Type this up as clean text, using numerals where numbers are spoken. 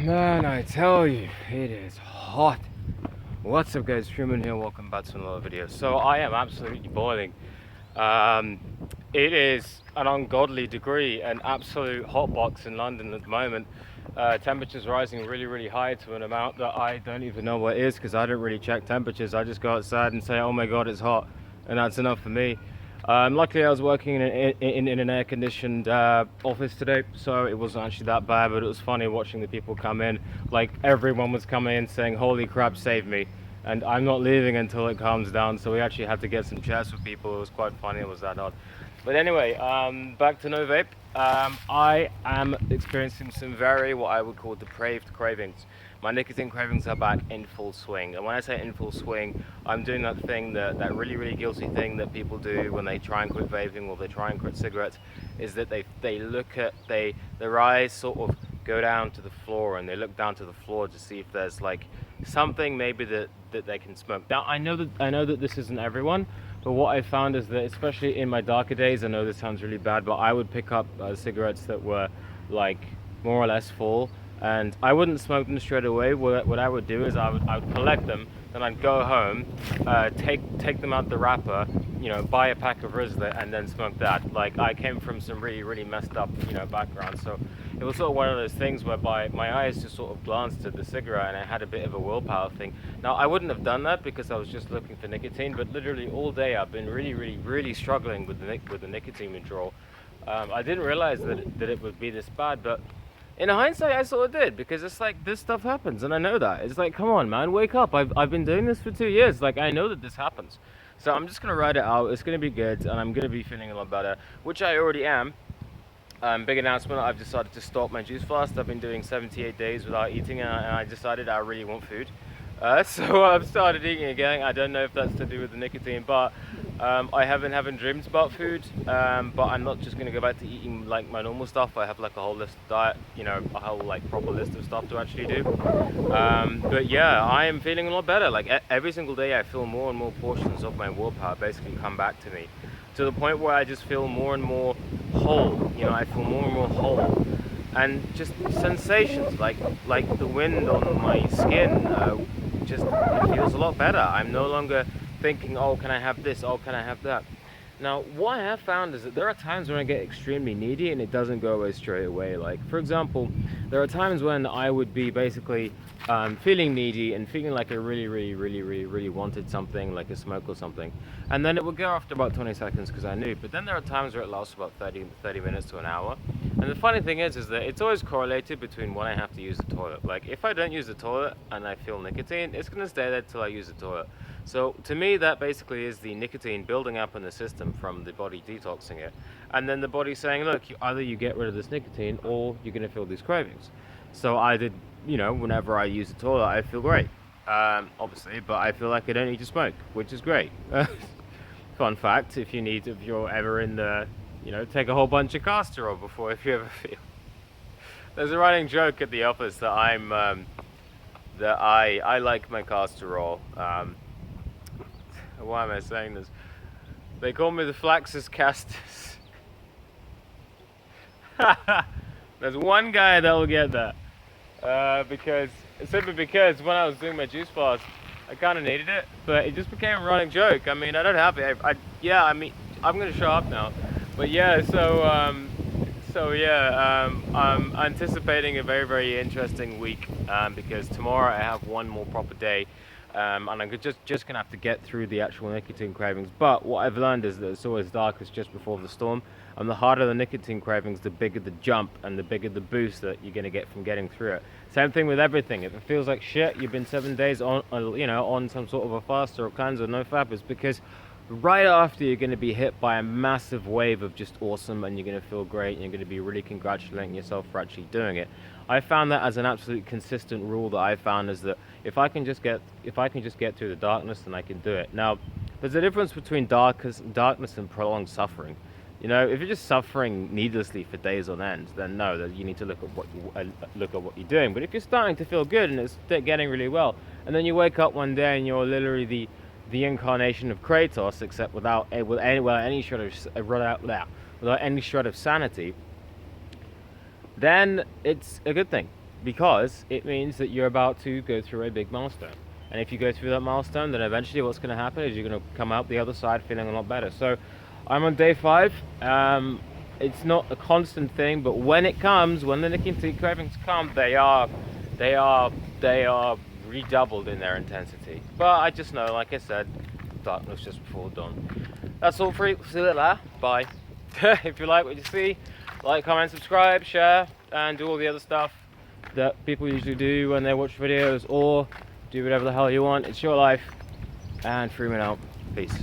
Man, I tell you, it is hot. What's up guys, Truman here, welcome back to another video. So I am absolutely boiling. Um, it is an ungodly degree, an absolute hotbox in London at the moment. Temperatures rising really high to an amount that I don't even know what it is, because I don't really check temperatures. I just go outside and say, oh my god, it's hot, and that's enough for me. Luckily I was working in an air-conditioned office today, so it wasn't actually that bad, but it was funny watching the people come in. Like, everyone was coming in saying, holy crap, save me. And I'm not leaving until it calms down, so we actually had to get some chairs for people. It was quite funny, it was that odd. But anyway, back to NoVape. I am experiencing some very, what I would call, depraved cravings. My nicotine cravings are back in full swing. And when I say in full swing, I'm doing that thing, that really guilty thing that people do when they try and quit vaping or they try and quit cigarettes, is that they look at, their eyes sort of go down to the floor, and they look down to the floor to see if there's like something maybe that they can smoke. Now I know that this isn't everyone, but what I found is that, especially in my darker days, I know this sounds really bad, but I would pick up cigarettes that were like more or less full, and I wouldn't smoke them straight away. What I would do is I would collect them, then I'd go home, take them out the wrapper, you know, buy a pack of Rizla, and then smoke that. Like, I came from some really messed up, you know, background, so it was sort of one of those things whereby my eyes just sort of glanced at the cigarette, and I had a bit of a willpower thing. Now, I wouldn't have done that because I was just looking for nicotine, but literally all day I've been really struggling with the nicotine withdrawal. I didn't realize that it would be this bad, but in hindsight, I sort of did, because it's like, this stuff happens, and I know that. It's like, come on, man, wake up. I've been doing this for 2 years. Like, I know that this happens. So I'm just going to ride it out. It's going to be good, and I'm going to be feeling a lot better, which I already am. Big announcement, I've decided to stop my juice fast. I've been doing 78 days without eating, and I decided I really want food. So I've started eating again. I don't know if that's to do with the nicotine, but I have been having dreams about food, but I'm not just going to go back to eating like my normal stuff. I have like a whole list of diet, you know, a whole like proper list of stuff to actually do. But yeah, I am feeling a lot better. Like every single day I feel more and more portions of my willpower basically come back to me, to the point where I just feel more and more whole. You know, I feel more and more whole. And just sensations like the wind on my skin, just it feels a lot better. I'm no longer thinking, oh, can I have this, oh, can I have that. Now, what I have found is that there are times when I get extremely needy and it doesn't go away straight away. Like, for example, there are times when I would be basically feeling needy and feeling like I really wanted something, like a smoke or something. And then it would go after about 20 seconds because I knew. But then there are times where it lasts about 30 minutes to an hour. And the funny thing is that it's always correlated between when I have to use the toilet. Like, if I don't use the toilet and I feel nicotine, it's going to stay there till I use the toilet. So to me, that basically is the nicotine building up in the system from the body detoxing it. And then the body saying, look, either you get rid of this nicotine or you're going to feel these cravings. So I did, you know, whenever I use the toilet, I feel great, obviously, but I feel like I don't need to smoke, which is great. Fun fact, if you're ever in the, you know, take a whole bunch of castor oil before, if you ever feel. There's a running joke at the office that I like my castor oil. Why am I saying this? They call me the Flaxus Castus. There's one guy that will get that. Simply because when I was doing my juice fast, I kind of needed it, but it just became a running joke. I mean, I don't have it. I mean, I'm gonna show up now. But yeah, I'm anticipating a very interesting week, because tomorrow I have one more proper day. And I'm just gonna have to get through the actual nicotine cravings. But what I've learned is that it's always darkest just before the storm, and the harder the nicotine cravings, the bigger the jump and the bigger the boost that you're gonna get from getting through it. Same thing with everything. If it feels like shit, you've been 7 days on, you know, on some sort of a fast or kinds of NoFap, it's because right after you're going to be hit by a massive wave of just awesome, and you're going to feel great, and you're going to be really congratulating yourself for actually doing it. I found that as an absolute consistent rule that I found is that if I can just get through the darkness, then I can do it. Now, there's a difference between darkness and prolonged suffering. You know, if you're just suffering needlessly for days on end, then no, you need to look at what you're doing. But if you're starting to feel good and it's getting really well, and then you wake up one day and you're literally the incarnation of Kratos, except without any shred of sanity, then it's a good thing. because it means that you're about to go through a big milestone. And if you go through that milestone, then eventually what's going to happen is you're going to come out the other side feeling a lot better. So I'm on day 5. It's not a constant thing, but when it comes, when the nicotine cravings come, they are redoubled in their intensity. But I just know, like I said, darkness just before dawn. That's all for you. See you later. Bye. If you like what you see, like, comment, subscribe, share, and do all the other stuff that people usually do when they watch videos, or do whatever the hell you want. It's your life, and Freeman out. Peace.